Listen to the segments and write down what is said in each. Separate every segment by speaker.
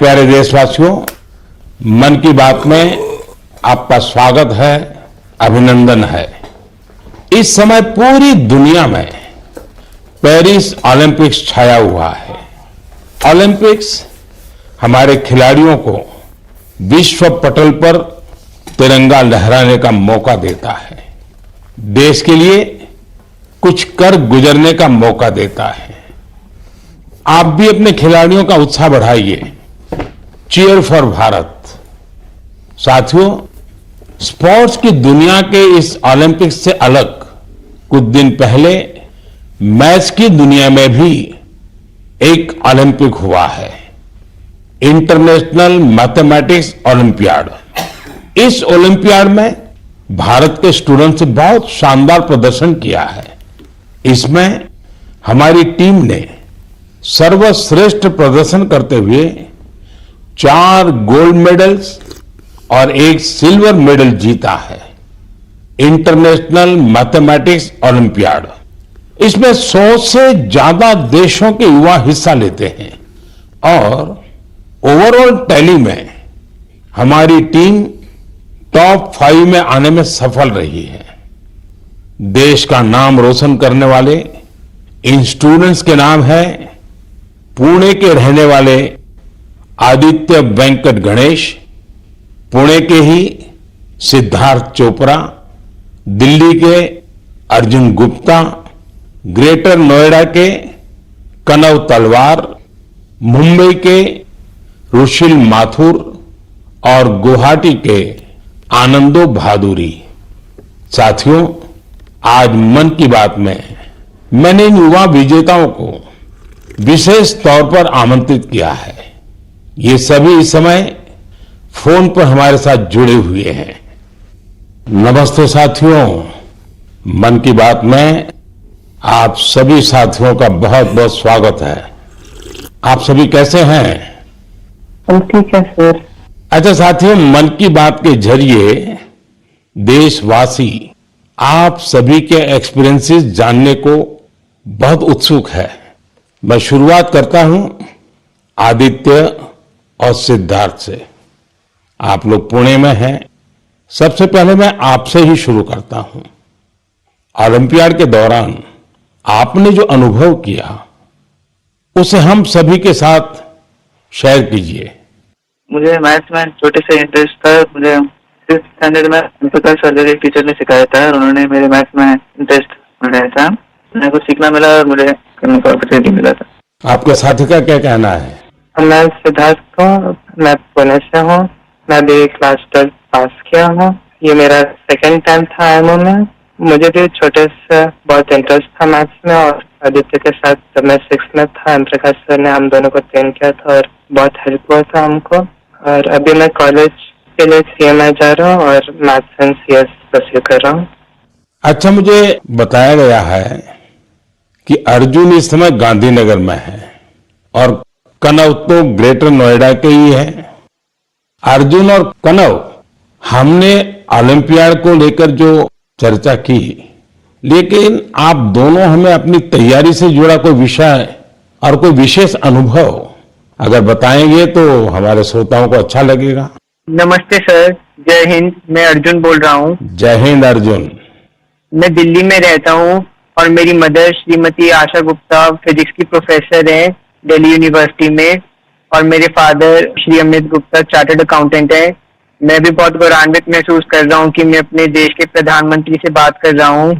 Speaker 1: प्यारे देशवासियों, मन की बात में आपका स्वागत है, अभिनंदन है। इस समय पूरी दुनिया में पेरिस ओलंपिक्स छाया हुआ है। ओलंपिक्स हमारे खिलाड़ियों को विश्व पटल पर तिरंगा लहराने का मौका देता है, देश के लिए कुछ कर गुजरने का मौका देता है। आप भी अपने खिलाड़ियों का उत्साह बढ़ाइए। Cheer for Bharat. साथियों, स्पोर्ट्स की दुनिया के इस ओलंपिक्स से अलग कुछ दिन पहले मैथ्स की दुनिया में भी एक ओलंपिक हुआ है, इंटरनेशनल मैथमेटिक्स ओलंपियाड। इस ओलंपियाड में भारत के स्टूडेंट्स ने बहुत शानदार प्रदर्शन किया है। इसमें हमारी टीम ने सर्वश्रेष्ठ प्रदर्शन करते हुए 4 गोल्ड मेडल्स और 1 सिल्वर मेडल जीता है। इंटरनेशनल मैथमेटिक्स ओलंपियाड, इसमें 100 से ज्यादा देशों के युवा हिस्सा लेते हैं और ओवरऑल टैली में हमारी टीम टॉप 5 में आने में सफल रही है। देश का नाम रोशन करने वाले इन स्टूडेंट्स के नाम है पुणे के रहने वाले आदित्य वेंकट गणेश, पुणे के ही सिद्धार्थ चोपड़ा, दिल्ली के अर्जुन गुप्ता, ग्रेटर नोएडा के कनव तलवार, मुंबई के रुशिल माथुर और गुवाहाटी के आनंदो भादुरी। साथियों, आज मन की बात में मैंने इन युवा विजेताओं को विशेष तौर पर आमंत्रित किया है। ये सभी इस समय फोन पर हमारे साथ जुड़े हुए हैं। नमस्ते साथियों, मन की बात में आप सभी साथियों का बहुत बहुत स्वागत है। आप सभी कैसे हैं?
Speaker 2: हम ठीक है सर।
Speaker 1: अच्छा साथियों, मन की बात के जरिए देशवासी आप सभी के एक्सपीरियंसेस जानने को बहुत उत्सुक है। मैं शुरुआत करता हूं आदित्य और सिद्धार्थ से। आप लोग पुणे में हैं। सबसे पहले मैं आपसे ही शुरू करता हूं। ओलंपियाड के दौरान आपने जो अनुभव किया उसे हम सभी के साथ शेयर कीजिए।
Speaker 2: मुझे मैथ्स में छोटे से इंटरेस्ट था। मुझे 5th स्टैंडर्ड में प्रकाश सर एक टीचर ने सिखाया था और उन्होंने मेरे मैथ्स में इंटरेस्ट बनाया था। मेरे को सीखना मिला और मुझे करने का अपॉर्चुनिटी मिला था।
Speaker 1: आपके साथी का क्या कहना है?
Speaker 2: मैं सिद्धार्थ हूँ, मैं पुणे से हूँ। मैं भी क्लास 12 पास किया हूँ। ये मेरा सेकंड टाइम था IIMO में। मुझे भी छोटे से बहुत इंटरेस्ट था मैथ्स में और आदित्य के साथ जब मैं 6th में था प्रकाश सर ने हम दोनों को ट्रेन किया था और बहुत हेल्प हुआ था हमको। और अभी मैं कॉलेज के लिए CMI जा रहा हूँ और मैथ्स एंड CS परस्यू कर रहा हूँ।
Speaker 1: अच्छा, मुझे बताया गया है कि अर्जुन इस समय गांधीनगर में है और कनव तो ग्रेटर नोएडा के ही है। अर्जुन और कनव, हमने ओलंपियाड को लेकर जो चर्चा की, लेकिन आप दोनों हमें अपनी तैयारी से जुड़ा कोई विषय और कोई विशेष अनुभव अगर बताएंगे तो हमारे श्रोताओं को अच्छा लगेगा।
Speaker 2: नमस्ते सर, जय हिंद। मैं अर्जुन बोल रहा हूँ।
Speaker 1: जय हिंद अर्जुन।
Speaker 2: मैं दिल्ली में रहता हूँ और मेरी मदर श्रीमती आशा गुप्ता फिजिक्स की प्रोफेसर हैं दिल्ली यूनिवर्सिटी में और मेरे father Shri Amit Gupta chartered accountant हैं। मैं भी बहुत गौरवान्वित महसूस कर रहा हूँ कि मैं अपने देश के प्रधानमंत्री से बात कर रहा हूँ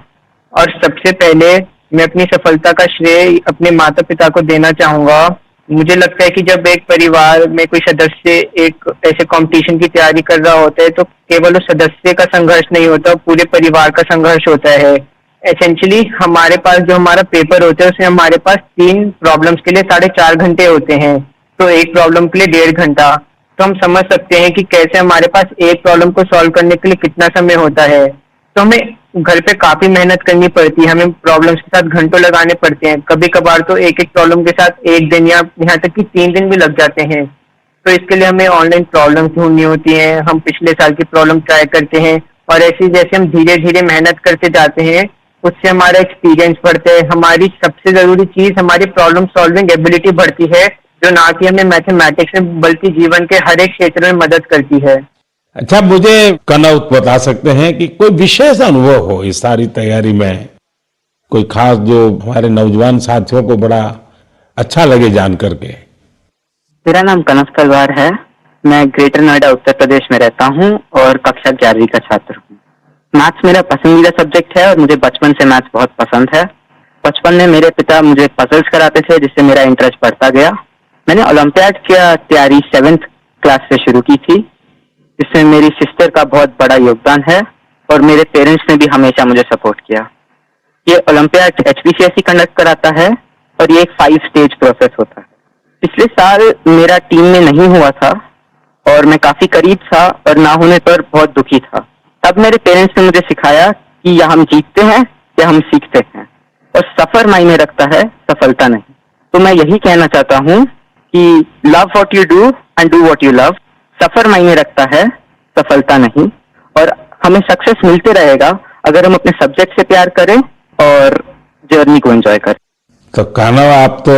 Speaker 2: और सबसे पहले मैं अपनी सफलता का श्रेय अपने माता पिता को देना चाहूंगा। मुझे लगता है कि जब एक परिवार में कोई सदस्य एक ऐसे कंपटीशन की तैयारी कर रहा होता है तो केवल उस सदस्य का संघर्ष नहीं होता, पूरे परिवार का संघर्ष होता है। एसेंशियली हमारे पास जो हमारा पेपर होता है उसमें हमारे पास 3 प्रॉब्लम्स के लिए 4.5 घंटे होते हैं, तो एक प्रॉब्लम के लिए 1.5 घंटा। तो हम समझ सकते हैं कि कैसे हमारे पास एक प्रॉब्लम को सॉल्व करने के लिए कितना समय होता है। तो हमें घर पे काफी मेहनत करनी पड़ती है, हमें प्रॉब्लम्स के साथ घंटों लगाने पड़ते हैं। कभी कभार तो एक प्रॉब्लम के साथ 1 दिन या यहाँ तक कि 3 दिन भी लग जाते हैं। तो इसके लिए हमें ऑनलाइन प्रॉब्लम ढूंढनी होती है। हम पिछले साल की प्रॉब्लम ट्राई करते हैं और ऐसे जैसे हम धीरे धीरे मेहनत करते जाते हैं उससे हमारा एक्सपीरियंस बढ़ता है। हमारी सबसे जरूरी चीज हमारी प्रॉब्लम सॉल्विंग एबिलिटी बढ़ती है, जो ना कि हमें मैथमेटिक्स में बल्कि जीवन के हर एक क्षेत्र में मदद करती है।
Speaker 1: अच्छा, मुझे कनौत बता सकते हैं कि कोई विशेष अनुभव हो इस सारी तैयारी में, कोई खास जो हमारे नौजवान साथियों को बड़ा अच्छा लगे जान करके?
Speaker 3: मेरा नाम कनक तलवार है। मैं ग्रेटर नोएडा उत्तर प्रदेश में रहता हूँ और कक्षा 11वीं का छात्र हूँ। मैथ्स मेरा पसंदीदा सब्जेक्ट है और मुझे बचपन से मैथ्स बहुत पसंद है। बचपन में मेरे पिता मुझे पजल्स कराते थे, जिससे मेरा इंटरेस्ट बढ़ता गया। मैंने ओलंपियाड की तैयारी 7th क्लास से शुरू की थी, जिसमें मेरी सिस्टर का बहुत बड़ा योगदान है और मेरे पेरेंट्स ने भी हमेशा मुझे सपोर्ट किया। ये ओलंपियाड HPCSE कंडक्ट कराता है और ये एक 5 स्टेज प्रोसेस होता है। पिछले साल मेरा टीम में नहीं हुआ था और मैं काफी करीब था और ना होने पर बहुत दुखी था। तब मेरे पेरेंट्स ने मुझे सिखाया कि या हम जीतते हैं या हम सीखते हैं, और सफर मायने रखता है, सफलता नहीं। तो मैं यही कहना चाहता हूँ कि love what you do and do what you love. सफर मायने रखता है, सफलता नहीं, और हमें सक्सेस मिलते रहेगा अगर हम अपने सब्जेक्ट से प्यार करें और जर्नी को एंजॉय करें।
Speaker 1: तो कान्हा, आप तो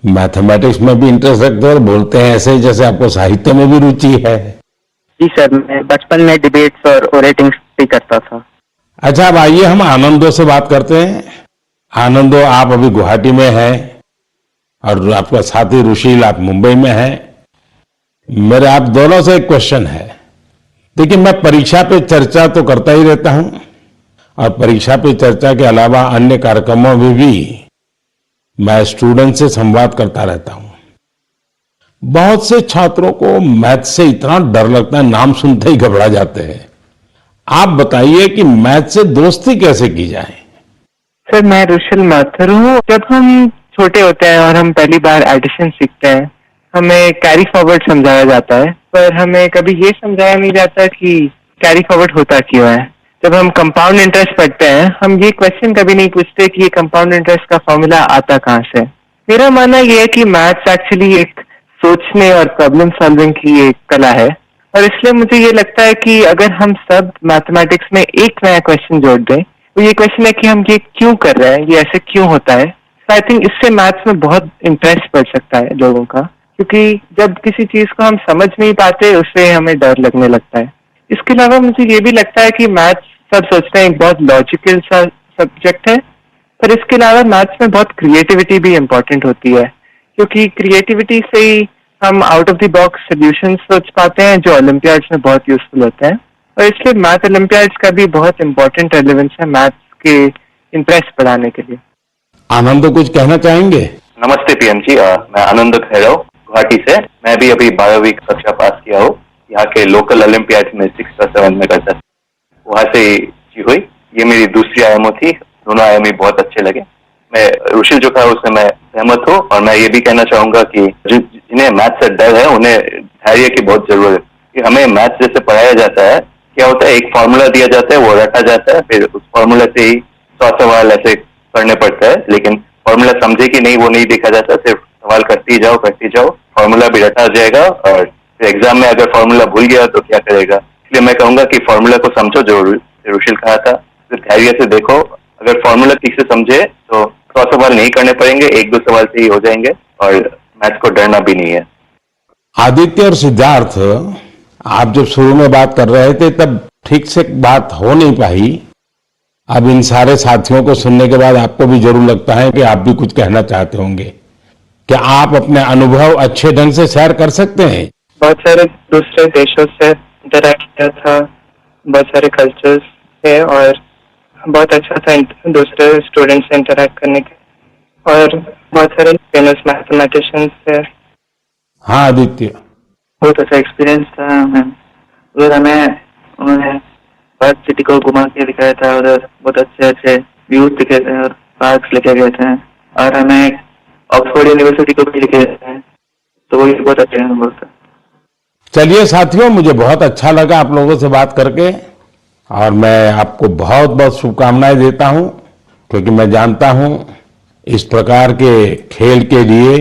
Speaker 1: मैथमेटिक्स में भी इंटरेस्ट रखते हैं और बोलते हैं ऐसे ही जैसे आपको साहित्य में भी रुचि है।
Speaker 3: जी सर, मैं बचपन में डिबेट्स और ओरेटिंग्स भी करता था।
Speaker 1: अच्छा, अब आइए हम आनंदो से बात करते हैं। आनंदो, आप अभी गुवाहाटी में हैं और आपका साथी रुशील आप मुंबई में हैं। मेरे आप दोनों से एक क्वेश्चन है। देखिए, मैं परीक्षा पे चर्चा तो करता ही रहता हूं और परीक्षा पे चर्चा के अलावा अन्य कार्यक्रमों में भी मैं स्टूडेंट से संवाद करता रहता हूं। बहुत से छात्रों को मैथ से इतना डर लगता है, नाम सुनते ही घबरा जाते हैं। आप बताइए कि मैथ से दोस्ती कैसे की जाए?
Speaker 2: सर, मैं रुशील माथुर हूँ। जब हम छोटे होते हैं और हम पहली बार एडिशन सीखते हैं, हमें कैरी फॉरवर्ड समझाया जाता है, पर हमें कभी ये समझाया नहीं जाता कि कैरी फॉरवर्ड होता क्यों है। जब हम कंपाउंड इंटरेस्ट पढ़ते हैं, हम ये क्वेश्चन कभी नहीं पूछते कि ये कंपाउंड इंटरेस्ट का फॉर्मूला आता कहाँ से। मेरा मानना ये है कि मैथ्स एक्चुअली एक सोचने और प्रॉब्लम सॉल्विंग की एक कला है, और इसलिए मुझे ये लगता है कि अगर हम सब मैथमेटिक्स में एक नया क्वेश्चन जोड़ दें, तो ये क्वेश्चन है कि हम ये क्यों कर रहे हैं, ये ऐसे क्यों होता है। तो आई थिंक इससे मैथ्स में बहुत इंटरेस्ट बढ़ सकता है लोगों का, क्योंकि जब किसी चीज को हम समझ नहीं पाते, उससे हमें डर लगने लगता है। इसके अलावा मुझे ये भी लगता है कि मैथ्स, सब सोचते हैं, एक बहुत लॉजिकल सा सब्जेक्ट है, पर इसके अलावा मैथ्स में बहुत क्रिएटिविटी भी इम्पोर्टेंट होती है, क्योंकि क्रिएटिविटी से ही हम out of the box solution सोच पाते हैं, जो ओलंपियाड्स में बहुत यूजफुल होते हैं। और इसलिए मैथ ओलंपियाड्स का भी बहुत इंपॉर्टेंट रेलेवेंस है मैथ्स के इंटरेस्ट बढ़ाने के लिए।
Speaker 1: आनंद, कुछ कहना चाहेंगे?
Speaker 4: नमस्ते पीएम जी, मैं आनंद खैरव गुवाहाटी से। मैं भी अभी 12वीं कक्षा पास किया हूँ। यहाँ के लोकल ओलंपियाड में 6th और 7th में करता था, वहाँ से जी हुई। ये मेरी दूसरी आयामो थी, दोनों आयाम ही बहुत अच्छे लगे। मैं रुशील जो कहा उससे मैं सहमत हूँ, और मैं ये भी कहना चाहूंगा कि जिन्हें मैथ से डर है उन्हें धैर्य की बहुत जरूरत है। कि हमें मैथ जैसे पढ़ाया जाता है, क्या होता है, एक फॉर्मूला दिया जाता है, वो रटा जाता है, फिर उस फॉर्मूला से ही 100 सवाल ऐसे करने पड़ता है, लेकिन फॉर्मूला समझे कि नहीं वो नहीं देखा जाता। सिर्फ सवाल करते ही जाओ, फॉर्मूला भी रटा जाएगा, और फिर एग्जाम में अगर फॉर्मूला भूल गया तो क्या करेगा। इसलिए मैं कहूंगा कि फॉर्मूला को समझो, जो रुशील कहा था, फिर धैर्य से देखो। अगर फॉर्मूला ठीक से समझे तो 100 सवाल नहीं करने पड़ेंगे, 1-2 सवाल से ही हो जाएंगे, और मैथ्स को डरना भी नहीं है।
Speaker 1: आदित्य और सिद्धार्थ, आप जब शुरू में बात कर रहे थे तब ठीक से बात हो नहीं पाई। अब इन सारे साथियों को सुनने के बाद आपको भी जरूर लगता है कि आप भी कुछ कहना चाहते होंगे। क्या आप अपने अनुभव अच्छे ढंग से शेयर कर सकते हैं?
Speaker 2: बहुत सारे दूसरे देशों से इंटरेक्ट किया था, बहुत सारे कल्चर्स से, और बहुत अच्छा था दूसरे स्टूडेंट्स से इंटरेक्ट करने के, और बहुत सारे फेमस मैथमेटिशियंस से।
Speaker 1: हाँ आदित्य,
Speaker 3: बहुत अच्छा एक्सपीरियंस था। उधर हमें उन्होंने पार्क सिटी को घुमा के दिखाया था, उधर बहुत अच्छे अच्छे व्यूज दिखे थे और पार्क्स लेके गए थे, और हमें ऑक्सफोर्ड यूनिवर्सिटी को भी लेके गए थे, तो वो भी बहुत अच्छा अनुभव था।
Speaker 1: चलिए साथियों, मुझे बहुत अच्छा लगा आप लोगों से बात करके, और मैं आपको बहुत बहुत शुभकामनाएं देता हूं, क्योंकि मैं जानता हूं इस प्रकार के खेल के लिए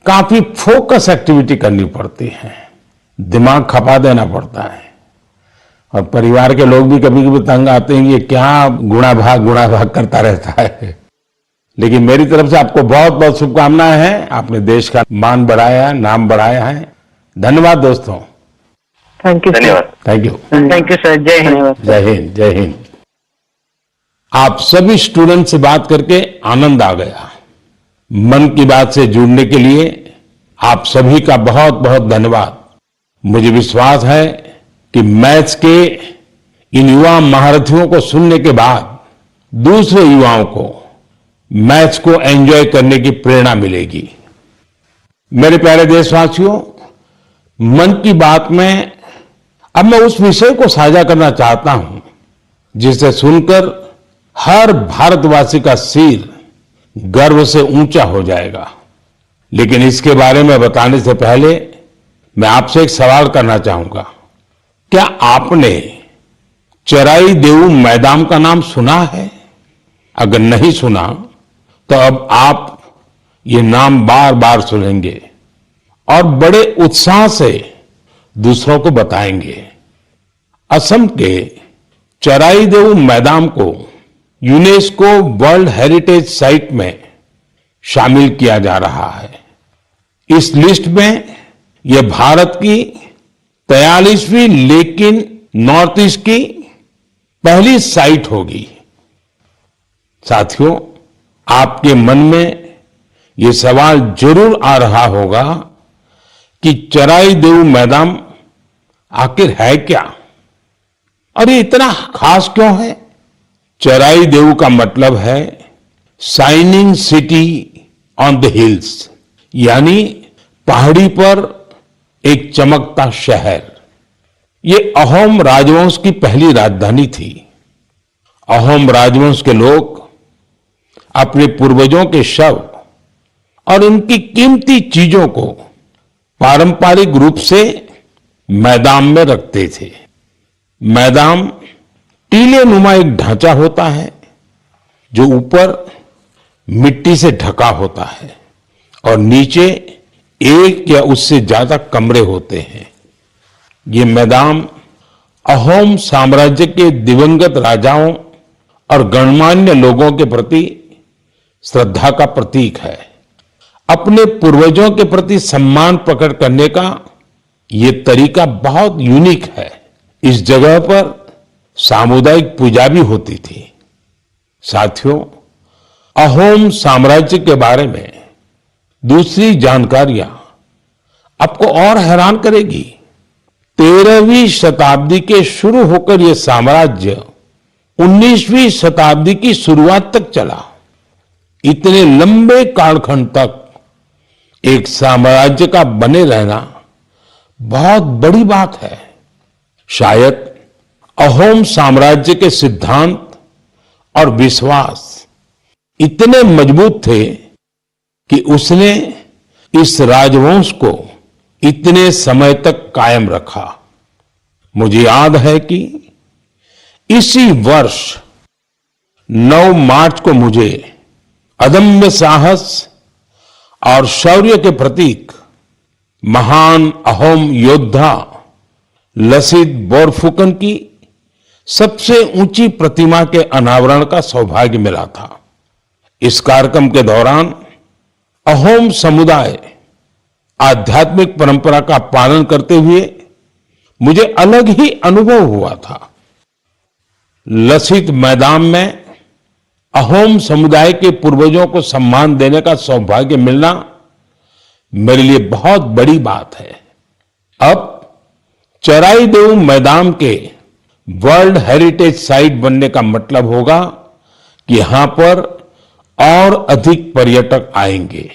Speaker 1: काफी फोकस एक्टिविटी करनी पड़ती है, दिमाग खपा देना पड़ता है, और परिवार के लोग भी कभी कभी तंग आते हैं, ये क्या गुणा भाग करता रहता है। लेकिन मेरी तरफ से आपको बहुत बहुत शुभकामनाएं हैं। आपने देश का मान बढ़ाया है, नाम बढ़ाया है। धन्यवाद दोस्तों।
Speaker 2: थैंक यू
Speaker 4: धन्यवाद।
Speaker 1: Thank you.
Speaker 2: Thank you sir. जय हिंद।
Speaker 3: धन्यवाद सर।
Speaker 1: जय हिंद, जय हिंद। आप सभी स्टूडेंट से बात करके आनंद आ गया। मन की बात से जुड़ने के लिए आप सभी का बहुत बहुत धन्यवाद। मुझे विश्वास है कि मैथ्स के इन युवा महारथियों को सुनने के बाद दूसरे युवाओं को मैथ्स को एंजॉय करने की प्रेरणा मिलेगी। मेरे प्यारे देशवासियों, मन की बात में अब मैं उस विषय को साझा करना चाहता हूं जिसे सुनकर हर भारतवासी का सिर गर्व से ऊंचा हो जाएगा। लेकिन इसके बारे में बताने से पहले मैं आपसे एक सवाल करना चाहूंगा। क्या आपने चराई देऊ मैदान का नाम सुना है? अगर नहीं सुना तो अब आप ये नाम बार बार सुनेंगे और बड़े उत्साह से दूसरों को बताएंगे। असम के चराई देऊ मैदान को यूनेस्को वर्ल्ड हेरिटेज साइट में शामिल किया जा रहा है। इस लिस्ट में यह भारत की 43वीं लेकिन नॉर्थ ईस्ट की पहली साइट होगी। साथियों, आपके मन में यह सवाल जरूर आ रहा होगा कि चराई देऊ मैदान आखिर है क्या और ये इतना खास क्यों है? चराई देऊ का मतलब है shining city on the hills, यानी पहाड़ी पर एक चमकता शहर। ये अहोम राजवंश की पहली राजधानी थी। अहोम राजवंश के लोग अपने पूर्वजों के शव और उनकी कीमती चीजों को पारंपरिक रूप से मैदान में रखते थे। मैदान टीले नुमा एक ढांचा होता है जो ऊपर मिट्टी से ढका होता है और नीचे एक या उससे ज्यादा कमरे होते हैं। ये मैदान अहोम साम्राज्य के दिवंगत राजाओं और गणमान्य लोगों के प्रति श्रद्धा का प्रतीक है। अपने पूर्वजों के प्रति सम्मान प्रकट करने का ये तरीका बहुत यूनिक है। इस जगह पर सामुदायिक पूजा भी होती थी। साथियों, अहोम साम्राज्य के बारे में दूसरी जानकारियां आपको और हैरान करेगी। 13वीं शताब्दी के शुरू होकर यह साम्राज्य 19वीं शताब्दी की शुरुआत तक चला। इतने लंबे कालखंड तक एक साम्राज्य का बने रहना बहुत बड़ी बात है। शायद अहोम साम्राज्य के सिद्धांत और विश्वास इतने मजबूत थे कि उसने इस राजवंश को इतने समय तक कायम रखा। मुझे याद है कि इसी वर्ष 9 मार्च को मुझे अदम्य साहस और शौर्य के प्रतीक महान अहोम योद्धा लसित बोरफुकन की सबसे ऊंची प्रतिमा के अनावरण का सौभाग्य मिला था। इस कार्यक्रम के दौरान अहोम समुदाय आध्यात्मिक परंपरा का पालन करते हुए मुझे अलग ही अनुभव हुआ था। लसित मैदान में अहोम समुदाय के पूर्वजों को सम्मान देने का सौभाग्य मिलना मेरे लिए बहुत बड़ी बात है। अब चराई देऊ मैदान के वर्ल्ड हेरिटेज साइट बनने का मतलब होगा कि यहां पर और अधिक पर्यटक आएंगे।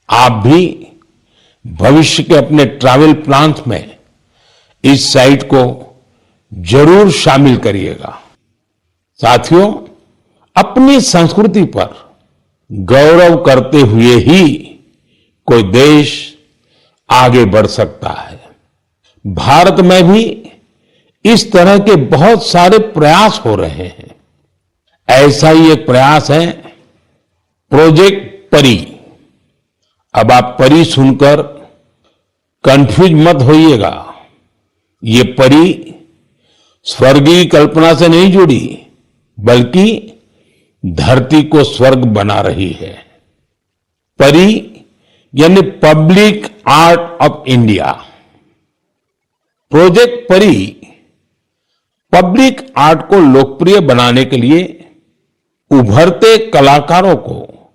Speaker 1: आप भी भविष्य के अपने ट्रैवल प्लान्स में इस साइट को जरूर शामिल करिएगा। साथियों, अपनी संस्कृति पर गौरव करते हुए ही कोई देश आगे बढ़ सकता है। भारत में भी इस तरह के बहुत सारे प्रयास हो रहे हैं। ऐसा ही एक प्रयास है प्रोजेक्ट परी। अब आप परी सुनकर कंफ्यूज मत होइएगा। ये परी स्वर्गीय कल्पना से नहीं जुड़ी, बल्कि धरती को स्वर्ग बना रही है। परी यानी public art of India. Project परी पब्लिक आर्ट को लोकप्रिय बनाने के लिए उभरते कलाकारों को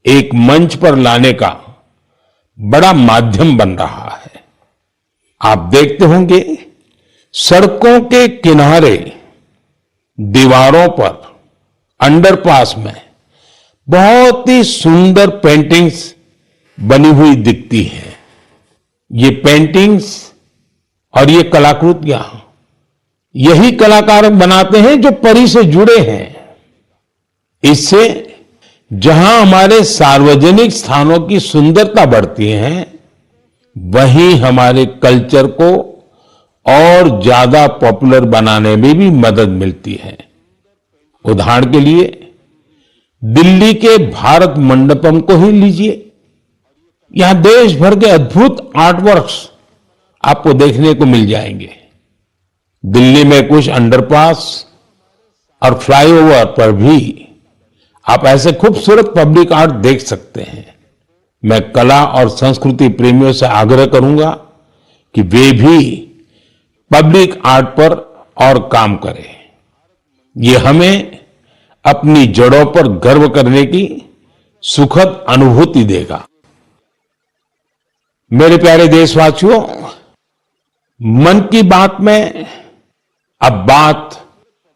Speaker 1: एक मंच पर लाने का बड़ा माध्यम बन रहा है। आप देखते होंगे सड़कों के किनारे, दीवारों पर, अंडरपास में बहुत ही सुंदर पेंटिंग्स बनी हुई दिखती हैं। ये पेंटिंग्स और ये कलाकृतियां यही कलाकार बनाते हैं जो परी से जुड़े हैं। इससे जहां हमारे सार्वजनिक स्थानों की सुंदरता बढ़ती है, वहीं हमारे कल्चर को और ज्यादा पॉपुलर बनाने में भी मदद मिलती है। उदाहरण के लिए दिल्ली के भारत मंडपम को ही लीजिए। यहां देश भर के अद्भुत आर्टवर्क्स आपको देखने को मिल जाएंगे। दिल्ली में कुछ अंडरपास और फ्लाईओवर पर भी आप ऐसे खूबसूरत पब्लिक आर्ट देख सकते हैं। मैं कला और संस्कृति प्रेमियों से आग्रह करूंगा कि वे भी पब्लिक आर्ट पर और काम करें। ये हमें अपनी जड़ों पर गर्व करने की सुखद अनुभूति देगा। मेरे प्यारे देशवासियों, मन की बात में अब बात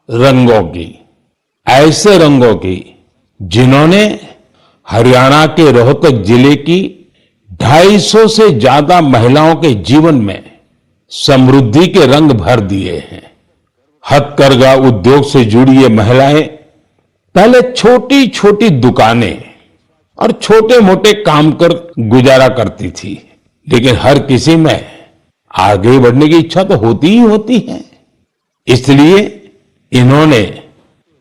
Speaker 1: रंगों की, ऐसे रंगों की जिन्होंने हरियाणा के रोहतक जिले की 250 से ज्यादा महिलाओं के जीवन में समृद्धि के रंग भर दिए हैं। हथकरघा उद्योग से जुड़ी ये महिलाएं पहले छोटी छोटी दुकानें और छोटे मोटे काम कर गुजारा करती थी, लेकिन हर किसी में आगे बढ़ने की इच्छा तो होती ही होती है। इसलिए इन्होंने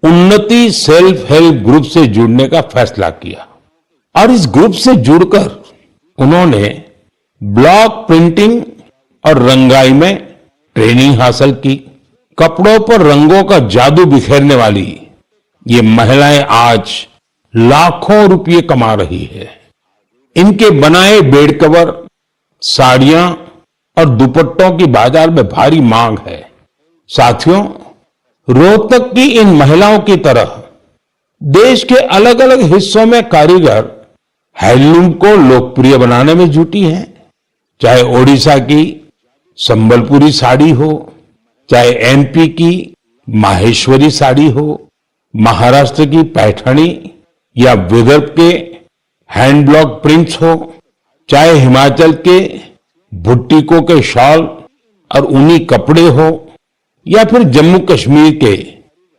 Speaker 1: उन्नति सेल्फ हेल्प ग्रुप से जुड़ने का फैसला किया और इस ग्रुप से जुड़कर उन्होंने ब्लॉक प्रिंटिंग और रंगाई में ट्रेनिंग हासिल की। कपड़ों पर रंगों का जादू बिखेरने वाली ये महिलाएं आज लाखों रुपये कमा रही है। इनके बनाए बेड कवर, साड़ियां और दुपट्टों की बाजार में भारी मांग है। साथियों, रोहतक की इन महिलाओं की तरह देश के अलग अलग हिस्सों में कारीगर हैंडलूम को लोकप्रिय बनाने में जुटी हैं। चाहे ओडिशा की संबलपुरी साड़ी हो, चाहे एमपी की माहेश्वरी साड़ी हो, महाराष्ट्र की पैठणी या विदर्भ के हैंड ब्लॉक प्रिंट्स हो, चाहे हिमाचल के भुट्टिकों के शॉल और ऊनी कपड़े हो, या फिर जम्मू कश्मीर के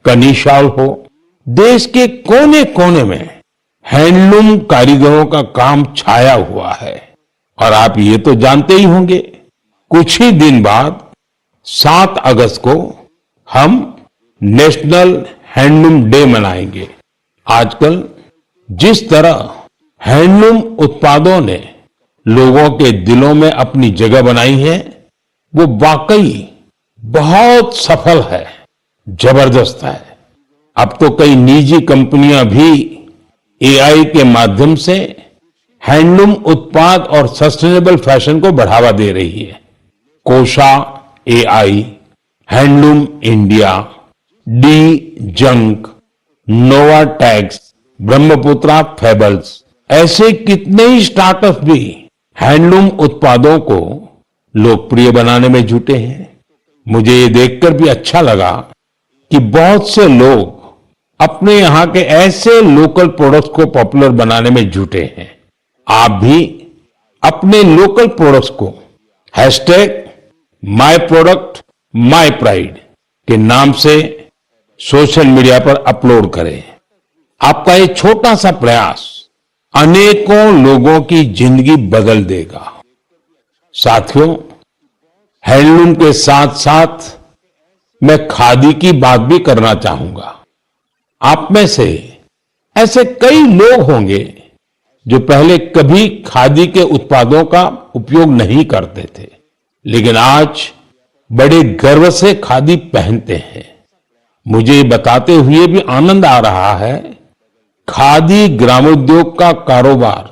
Speaker 1: कनी शॉल हो, देश के कोने कोने में हैंडलूम कारीगरों का काम छाया हुआ है। और आप ये तो जानते ही होंगे, कुछ ही दिन बाद 7 अगस्त को हम नेशनल हैंडलूम डे मनाएंगे। आजकल जिस तरह हैंडलूम उत्पादों ने लोगों के दिलों में अपनी जगह बनाई है, वो वाकई बहुत सफल है, जबरदस्त है। अब तो कई निजी कंपनियां भी एआई के माध्यम से हैंडलूम उत्पाद और सस्टेनेबल फैशन को बढ़ावा दे रही है। Kosha AI, handloom India, D junk, Nova tax, Brahmaputra fables, ऐसे कितने ही स्टार्टअप भी हैंडलूम उत्पादों को लोकप्रिय बनाने में जुटे हैं। मुझे ये देखकर भी अच्छा लगा कि बहुत से लोग अपने यहां के ऐसे लोकल प्रोडक्ट्स को पॉपुलर बनाने में जुटे हैं। आप भी अपने लोकल प्रोडक्ट्स को #MyProductMyPride के नाम से सोशल मीडिया पर अपलोड करें। आपका ये छोटा सा प्रयास अनेकों लोगों की जिंदगी बदल देगा। साथियों, हैंडलूम के साथ साथ मैं खादी की बात भी करना चाहूंगा। आप में से ऐसे कई लोग होंगे जो पहले कभी खादी के उत्पादों का उपयोग नहीं करते थे, लेकिन आज बड़े गर्व से खादी पहनते हैं। मुझे बताते हुए भी आनंद आ रहा है खादी ग्रामोद्योग का कारोबार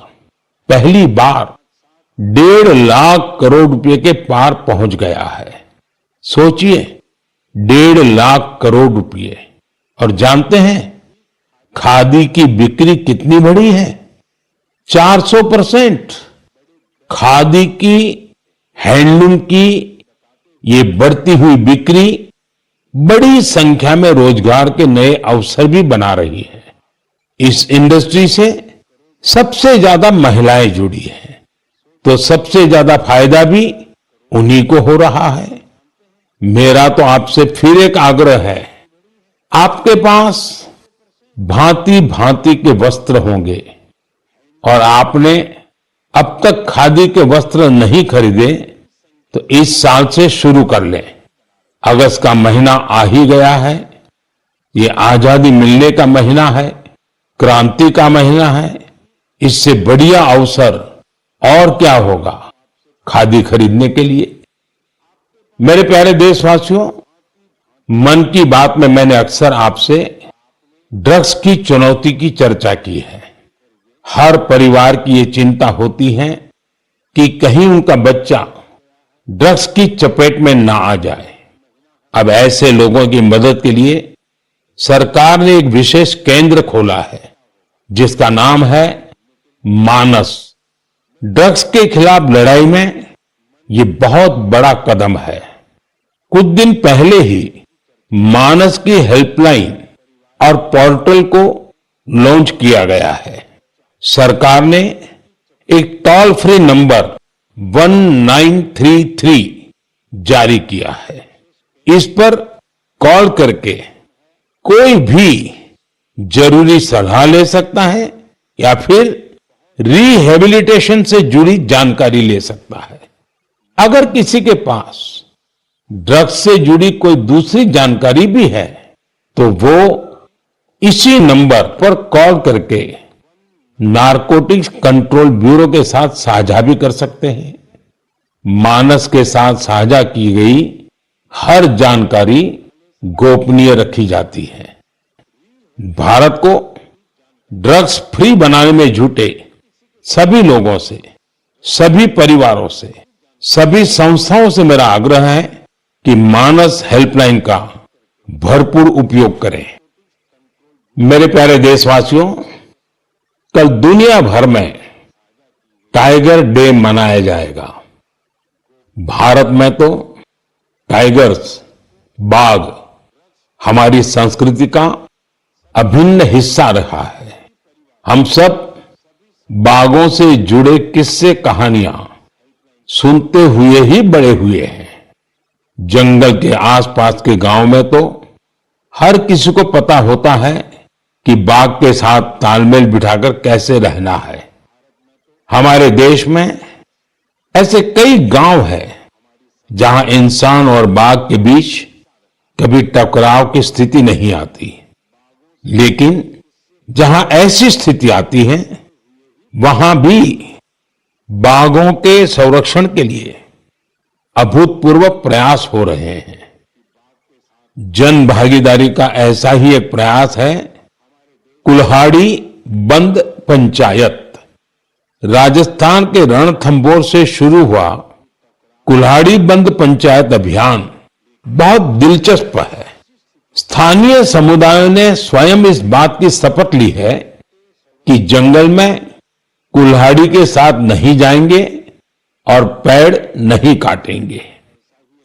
Speaker 1: पहली बार 1.5 लाख करोड़ रुपए के पार पहुंच गया है। सोचिए, 1.5 लाख करोड़ रुपए। और जानते हैं खादी की बिक्री कितनी बढ़ी है? 400%। खादी की, हैंडलूम की ये बढ़ती हुई बिक्री बड़ी संख्या में रोजगार के नए अवसर भी बना रही है। इस इंडस्ट्री से सबसे ज्यादा महिलाएं जुड़ी हैं, तो सबसे ज्यादा फायदा भी उन्हीं को हो रहा है। मेरा तो आपसे फिर एक आग्रह है, आपके पास भांति भांति के वस्त्र होंगे और आपने अब तक खादी के वस्त्र नहीं खरीदे, तो इस साल से शुरू कर लें। अगस्त का महीना आ ही गया है। ये आजादी मिलने का महीना है, क्रांति का महीना है। इससे बढ़िया अवसर और क्या होगा खादी खरीदने के लिए। मेरे प्यारे देशवासियों, मन की बात में मैंने अक्सर आपसे ड्रग्स की चुनौती की चर्चा की है। हर परिवार की ये चिंता होती है कि कहीं उनका बच्चा ड्रग्स की चपेट में ना आ जाए। अब ऐसे लोगों की मदद के लिए सरकार ने एक विशेष केंद्र खोला है, जिसका नाम है मानस। ड्रग्स के खिलाफ लड़ाई में ये बहुत बड़ा कदम है। कुछ दिन पहले ही मानस की हेल्पलाइन और पोर्टल को लॉन्च किया गया है। सरकार ने एक टोल फ्री नंबर 1933 जारी किया है। इस पर कॉल करके कोई भी जरूरी सलाह ले सकता है या फिर रिहेबिलिटेशन से जुड़ी जानकारी ले सकता है। अगर किसी के पास ड्रग्स से जुड़ी कोई दूसरी जानकारी भी है, तो वो इसी नंबर पर कॉल करके नारकोटिक्स कंट्रोल ब्यूरो के साथ साझा भी कर सकते हैं। मानस के साथ साझा की गई हर जानकारी गोपनीय रखी जाती है। भारत को ड्रग्स फ्री बनाने में जुटे सभी लोगों से, सभी परिवारों से, सभी संस्थाओं से मेरा आग्रह है कि मानस हेल्पलाइन का भरपूर उपयोग करें। मेरे प्यारे देशवासियों, कल दुनिया भर में टाइगर डे मनाया जाएगा। भारत में तो टाइगर्स, बाघ हमारी संस्कृति का अभिन्न हिस्सा रहा है। हम सब बाघों से जुड़े किस्से कहानियां सुनते हुए ही बड़े हुए हैं। जंगल के आसपास के गांव में तो हर किसी को पता होता है कि बाघ के साथ तालमेल बिठाकर कैसे रहना है। हमारे देश में ऐसे कई गांव हैं जहां इंसान और बाघ के बीच कभी टकराव की स्थिति नहीं आती, लेकिन जहां ऐसी स्थिति आती है, वहां भी बाघों के संरक्षण के लिए अभूतपूर्व प्रयास हो रहे हैं। जन भागीदारी का ऐसा ही एक प्रयास है कुल्हाड़ी बंद पंचायत। राजस्थान के रणथंभौर से शुरू हुआ कुल्हाड़ी बंद पंचायत अभियान बहुत दिलचस्प है। स्थानीय समुदायों ने स्वयं इस बात की शपथ ली है कि जंगल में कुल्हाड़ी के साथ नहीं जाएंगे और पेड़ नहीं काटेंगे।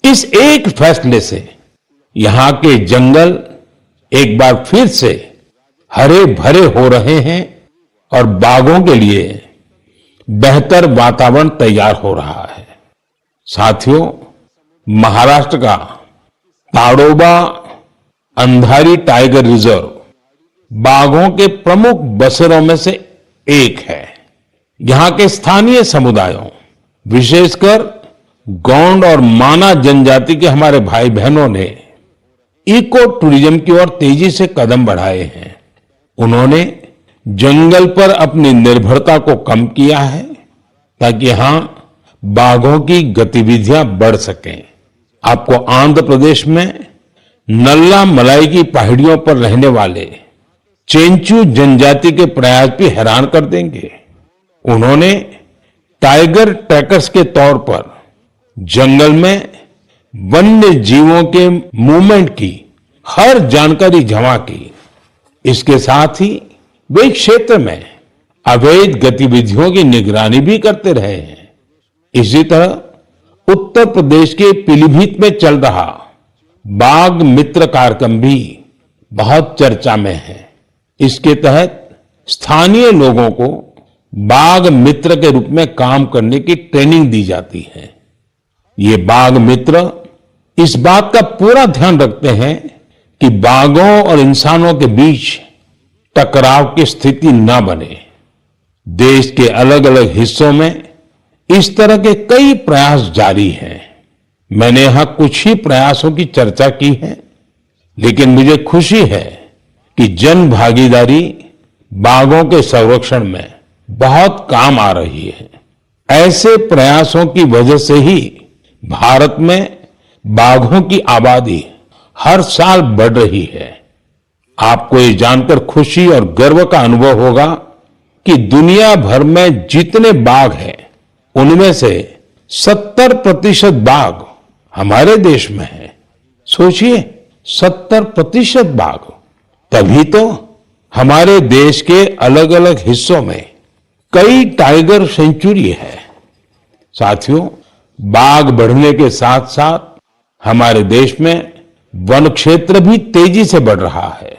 Speaker 1: इस एक फैसले से यहां के जंगल एक बार फिर से हरे भरे हो रहे हैं और बाघों के लिए बेहतर वातावरण तैयार हो रहा है। साथियों, महाराष्ट्र का ताडोबा अंधारी टाइगर रिजर्व बाघों के प्रमुख बसेरों में से एक है। यहां के स्थानीय समुदायों, विशेषकर गोंड और माना जनजाति के हमारे भाई बहनों ने इको टूरिज्म की ओर तेजी से कदम बढ़ाए हैं। उन्होंने जंगल पर अपनी निर्भरता को कम किया है ताकि यहां बाघों की गतिविधियां बढ़ सकें। आपको आंध्र प्रदेश में नल्ला मलाई की पहाड़ियों पर रहने वाले चेंचू जनजाति के प्रयास भी हैरान कर देंगे। उन्होंने टाइगर ट्रैकर्स के तौर पर जंगल में वन्य जीवों के मूवमेंट की हर जानकारी जमा की। इसके साथ ही वे इस क्षेत्र में अवैध गतिविधियों की निगरानी भी करते रहे हैं। इसी तरह उत्तर प्रदेश के पीलीभीत में चल रहा बाघ मित्र कार्यक्रम भी बहुत चर्चा में है। इसके तहत स्थानीय लोगों को बाघ मित्र के रूप में काम करने की ट्रेनिंग दी जाती है। ये बाघ मित्र इस बात का पूरा ध्यान रखते हैं कि बाघों और इंसानों के बीच टकराव की स्थिति न बने। देश के अलग अलग हिस्सों में इस तरह के कई प्रयास जारी हैं। मैंने यहां कुछ ही प्रयासों की चर्चा की है, लेकिन मुझे खुशी है कि जन भागीदारी बाघों के संरक्षण में बहुत काम आ रही है। ऐसे प्रयासों की वजह से ही भारत में बाघों की आबादी हर साल बढ़ रही है। आपको ये जानकर खुशी और गर्व का अनुभव होगा कि दुनिया भर में जितने बाघ हैं, उनमें से 70% बाघ हमारे देश में है। सोचिए, 70% बाघ। तभी तो हमारे देश के अलग अलग हिस्सों में कई टाइगर सेंचुरी है। साथियों, बाघ बढ़ने के साथ साथ हमारे देश में वन क्षेत्र भी तेजी से बढ़ रहा है।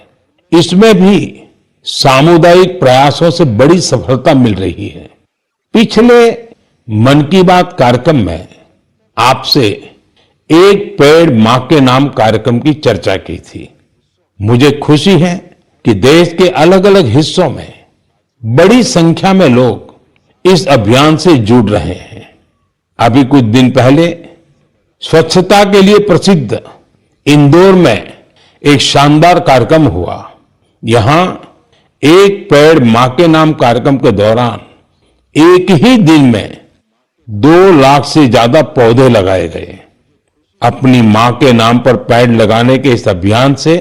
Speaker 1: इसमें भी सामुदायिक प्रयासों से बड़ी सफलता मिल रही है। पिछले मन की बात कार्यक्रम में आपसे एक पेड़ मां के नाम कार्यक्रम की चर्चा की थी। मुझे खुशी है कि देश के अलग अलग हिस्सों में बड़ी संख्या में लोग इस अभियान से जुड़ रहे हैं। अभी कुछ दिन पहले स्वच्छता के लिए प्रसिद्ध इंदौर में एक शानदार कार्यक्रम हुआ। यहां एक पेड़ मां के नाम कार्यक्रम के दौरान एक ही दिन में 2 लाख से ज्यादा पौधे लगाए गए। अपनी मां के नाम पर पेड़ लगाने के इस अभियान से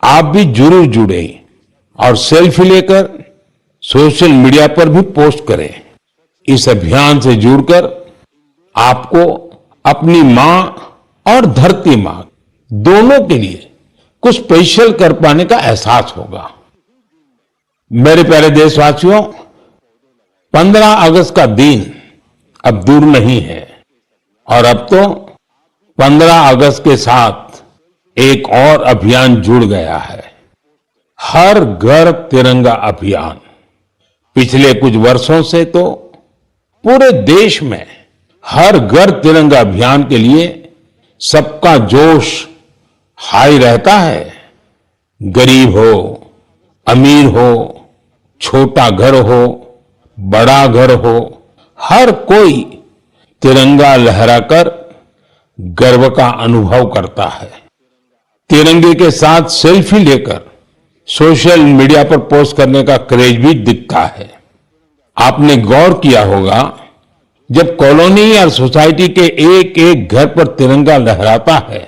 Speaker 1: आप भी जरूर जुड़े और सेल्फी लेकर सोशल मीडिया पर भी पोस्ट करें। इस अभियान से जुड़कर आपको अपनी मां और धरती मां दोनों के लिए कुछ स्पेशल कर पाने का एहसास होगा। मेरे प्यारे देशवासियों, 15 अगस्त का दिन अब दूर नहीं है और अब तो 15 अगस्त के साथ एक और अभियान जुड़ गया है, हर घर तिरंगा अभियान। पिछले कुछ वर्षों से तो पूरे देश में हर घर तिरंगा अभियान के लिए सबका जोश हाई रहता है। गरीब हो, अमीर हो, छोटा घर हो, बड़ा घर हो, हर कोई तिरंगा लहराकर गर्व का अनुभव करता है। तिरंगे के साथ सेल्फी लेकर सोशल मीडिया पर पोस्ट करने का क्रेज भी दिखता है। आपने गौर किया होगा, जब कॉलोनी या सोसाइटी के एक एक घर पर तिरंगा लहराता है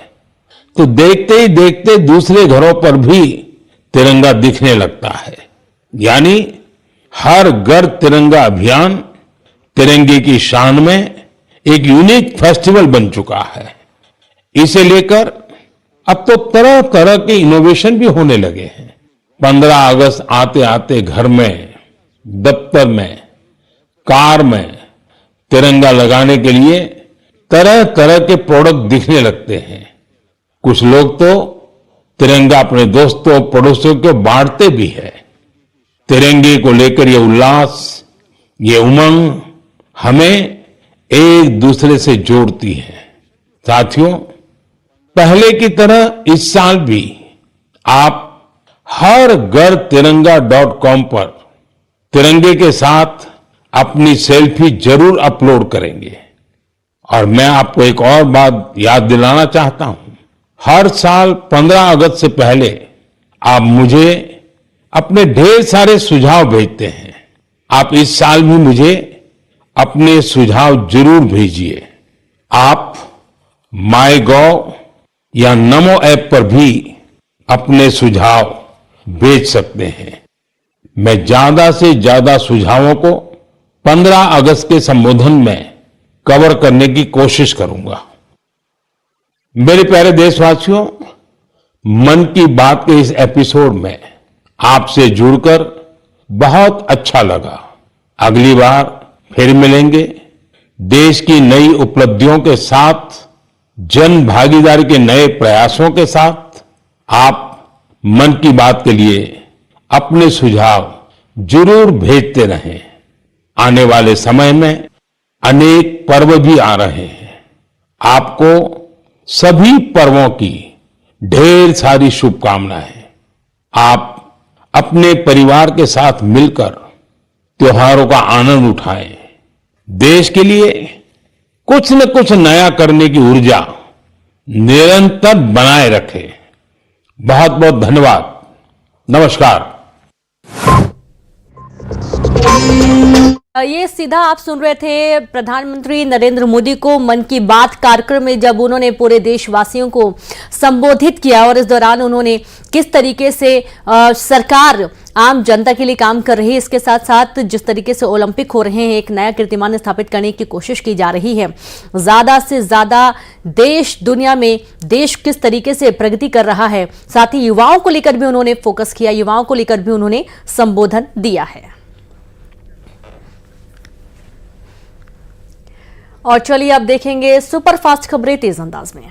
Speaker 1: तो देखते ही देखते दूसरे घरों पर भी तिरंगा दिखने लगता है। यानी हर घर तिरंगा अभियान तिरंगे की शान में एक यूनिक फेस्टिवल बन चुका है। इसे लेकर अब तो तरह तरह के इनोवेशन भी होने लगे हैं। 15 अगस्त आते आते घर में, दफ्तर में, कार में तिरंगा लगाने के लिए तरह तरह के प्रोडक्ट दिखने लगते हैं। कुछ लोग तो तिरंगा अपने दोस्तों पड़ोसियों को बांटते भी है। तिरंगे को लेकर ये उल्लास, ये उमंग हमें एक दूसरे से जोड़ती है। साथियों, पहले की तरह इस साल भी आप हर घर तिरंगा.com पर तिरंगे के साथ अपनी सेल्फी जरूर अपलोड करेंगे। और मैं आपको एक और बात याद दिलाना चाहता हूं। हर साल 15 अगस्त से पहले आप मुझे अपने ढेर सारे सुझाव भेजते हैं। आप इस साल भी मुझे अपने सुझाव जरूर भेजिए। आप माईगॉव या नमो ऐप पर भी अपने सुझाव भेज सकते हैं। मैं ज्यादा से ज्यादा सुझावों को 15 अगस्त के संबोधन में कवर करने की कोशिश करूंगा। मेरे प्यारे देशवासियों, मन की बात के इस एपिसोड में आपसे जुड़कर बहुत अच्छा लगा। अगली बार फिर मिलेंगे देश की नई उपलब्धियों के साथ, जन भागीदारी के नए प्रयासों के साथ। आप मन की बात के लिए अपने सुझाव जरूर भेजते रहें। आने वाले समय में अनेक पर्व भी आ रहे हैं। आपको सभी पर्वों की ढेर सारी शुभकामनाएं। आप अपने परिवार के साथ मिलकर त्योहारों का आनंद उठाएं। देश के लिए कुछ न कुछ नया करने की ऊर्जा निरंतर बनाए रखें। बहुत बहुत धन्यवाद। नमस्कार।
Speaker 5: ये सीधा आप सुन रहे थे प्रधानमंत्री नरेंद्र मोदी को मन की बात कार्यक्रम में, जब उन्होंने पूरे देशवासियों को संबोधित किया और इस दौरान उन्होंने किस तरीके से सरकार आम जनता के लिए काम कर रही है, इसके साथ साथ जिस तरीके से ओलंपिक हो रहे हैं, एक नया कीर्तिमान स्थापित करने की कोशिश की जा रही है। ज्यादा से ज्यादा देश दुनिया में देश किस तरीके से प्रगति कर रहा है, साथ ही युवाओं को लेकर भी उन्होंने फोकस किया, युवाओं को लेकर भी उन्होंने संबोधन दिया है। और चलिए अब देखेंगे सुपरफास्ट खबरें तेज अंदाज में।